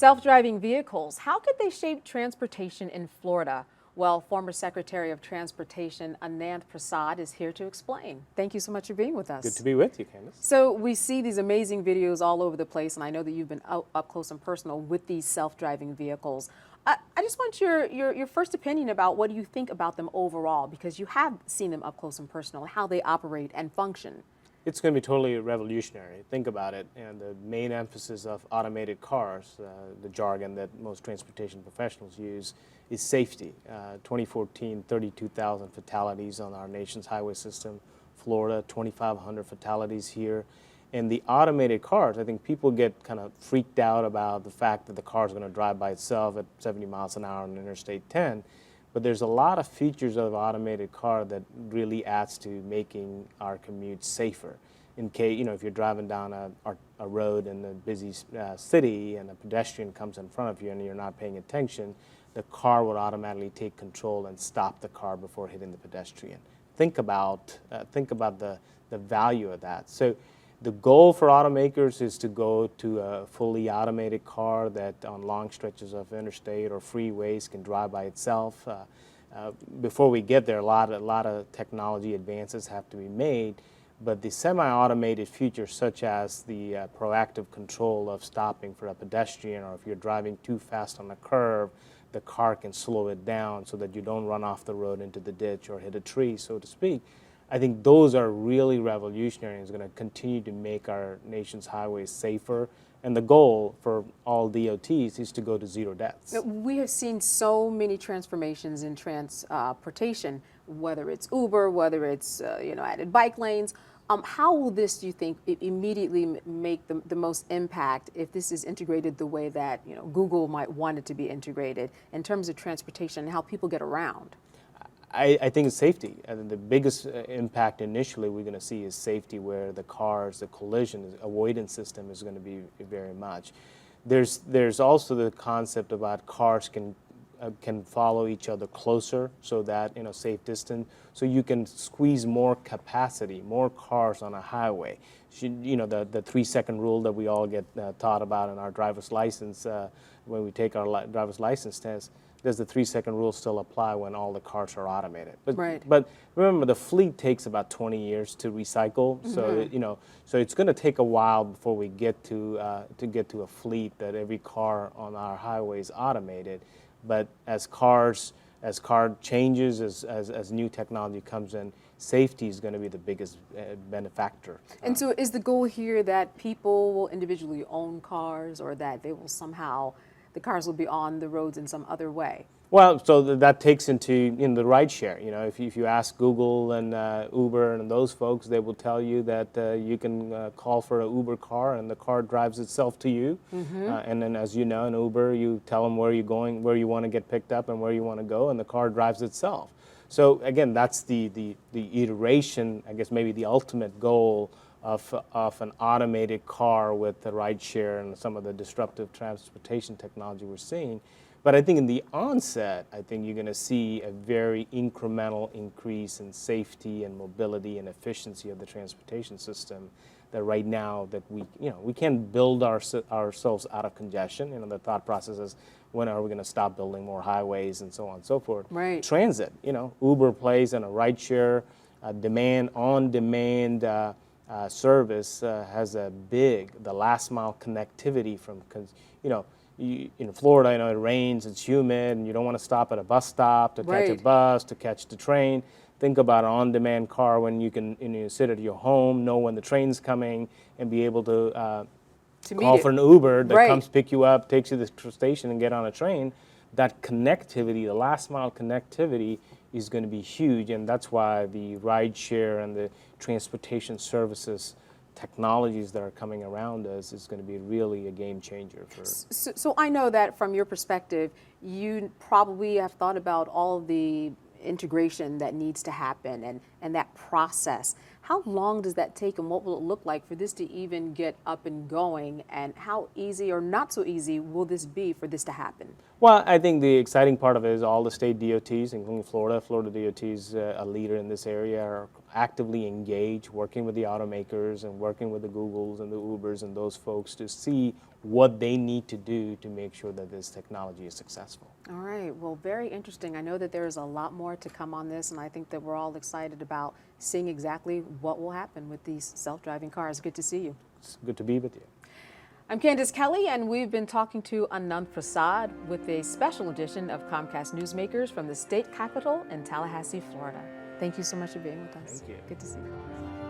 Self-driving vehicles, how could they shape transportation in Florida? Well, former Secretary of Transportation Ananth Prasad is here to explain. Thank you so much for being with us. Good to be with you, Candace. So we see these amazing videos all over the place, and I know that you've been up close and personal with these self-driving vehicles. I just want your first opinion about what do you think about them overall, because you have seen them up close and personal, how they operate and function. It's going to be totally revolutionary. Think about it. And the main emphasis of automated cars, the jargon that most transportation professionals use, is safety. 2014, 32,000 fatalities on our nation's highway system. Florida, 2,500 fatalities here. And the automated cars, I think people get kind of freaked out about the fact that the car is going to drive by itself at 70 miles an hour on Interstate 10. But there's a lot of features of automated car that really adds to making our commute safer. In case, if you're driving down a road in a busy city and a pedestrian comes in front of you and you're not paying attention, the car would automatically take control and stop the car before hitting the pedestrian. Think about the value of that. So the goal for automakers is to go to a fully automated car that on long stretches of interstate or freeways can drive by itself. Before we get there, a lot of technology advances have to be made, but the semi-automated features such as the proactive control of stopping for a pedestrian, or if you're driving too fast on a curve, the car can slow it down so that you don't run off the road into the ditch or hit a tree, so to speak. I think those are really revolutionary and is going to continue to make our nation's highways safer. And the goal for all DOTs is to go to zero deaths. We have seen so many transformations in transportation, whether it's Uber, whether it's added bike lanes. How will this, do you think, immediately make the most impact if this is integrated the way that Google might want it to be integrated in terms of transportation and how people get around? I think it's safety. I think the biggest impact initially we're going to see is safety, where the collision avoidance system is going to be very much. There's also the concept about cars can follow each other closer, so that safe distance, so you can squeeze more capacity, more cars on a highway. The 3-second rule that we all get taught about in our driver's license when we take our driver's license test. Does the 3-second rule still apply when all the cars are automated? But remember, the fleet takes about 20 years to recycle. Mm-hmm. So it's going to take a while before we get to a fleet that every car on our highway is automated. But as car changes, as new technology comes in, safety is going to be the biggest benefactor. And so is the goal here that people will individually own cars, or that they will somehow, the cars will be on the roads in some other way? Well, so that takes into the ride share. If you ask Google and Uber and those folks, they will tell you that you can call for an Uber car and the car drives itself to you. Mm-hmm. And then, as you know, in Uber, you tell them where you're going, where you want to get picked up, and where you want to go, and the car drives itself. So again, that's the iteration, I guess maybe the ultimate goal of an automated car with the ride share and some of the disruptive transportation technology we're seeing. But I think in the onset, I think you're going to see a very incremental increase in safety and mobility and efficiency of the transportation system. That right now that we can't build ourselves out of congestion. The thought process is, when are we going to stop building more highways and so on and so forth. Right. Transit, Uber plays in a rideshare, on-demand service has the last mile connectivity from, in Florida, it rains, it's humid, and you don't want to stop at a bus stop to catch a bus, to catch the train. Think about an on-demand car when you can sit at your home, know when the train's coming, and be able to call for an Uber that comes pick you up, takes you to the station, and get on a train. That connectivity, the last mile connectivity, is going to be huge, and that's why the ride share and the transportation services technologies that are coming around us is going to be really a game changer for. So I know that from your perspective, you probably have thought about all of the integration that needs to happen and that process. How long does that take, and what will it look like for this to even get up and going, and how easy or not so easy will this be for this to happen? Well, I think the exciting part of it is all the state DOTs, including Florida. Florida DOT is a leader in this area, are actively engaged, working with the automakers and working with the Googles and the Ubers and those folks to see what they need to do to make sure that this technology is successful. All right, well, very interesting. I know that there is a lot more to come on this, and I think that we're all excited about seeing exactly what will happen with these self-driving cars. Good to see you. It's good to be with you. I'm Candace Kelly, and we've been talking to Ananth Prasad with a special edition of Comcast Newsmakers from the state capitol in Tallahassee, Florida. Thank you so much for being with us. Thank you. Good to see you.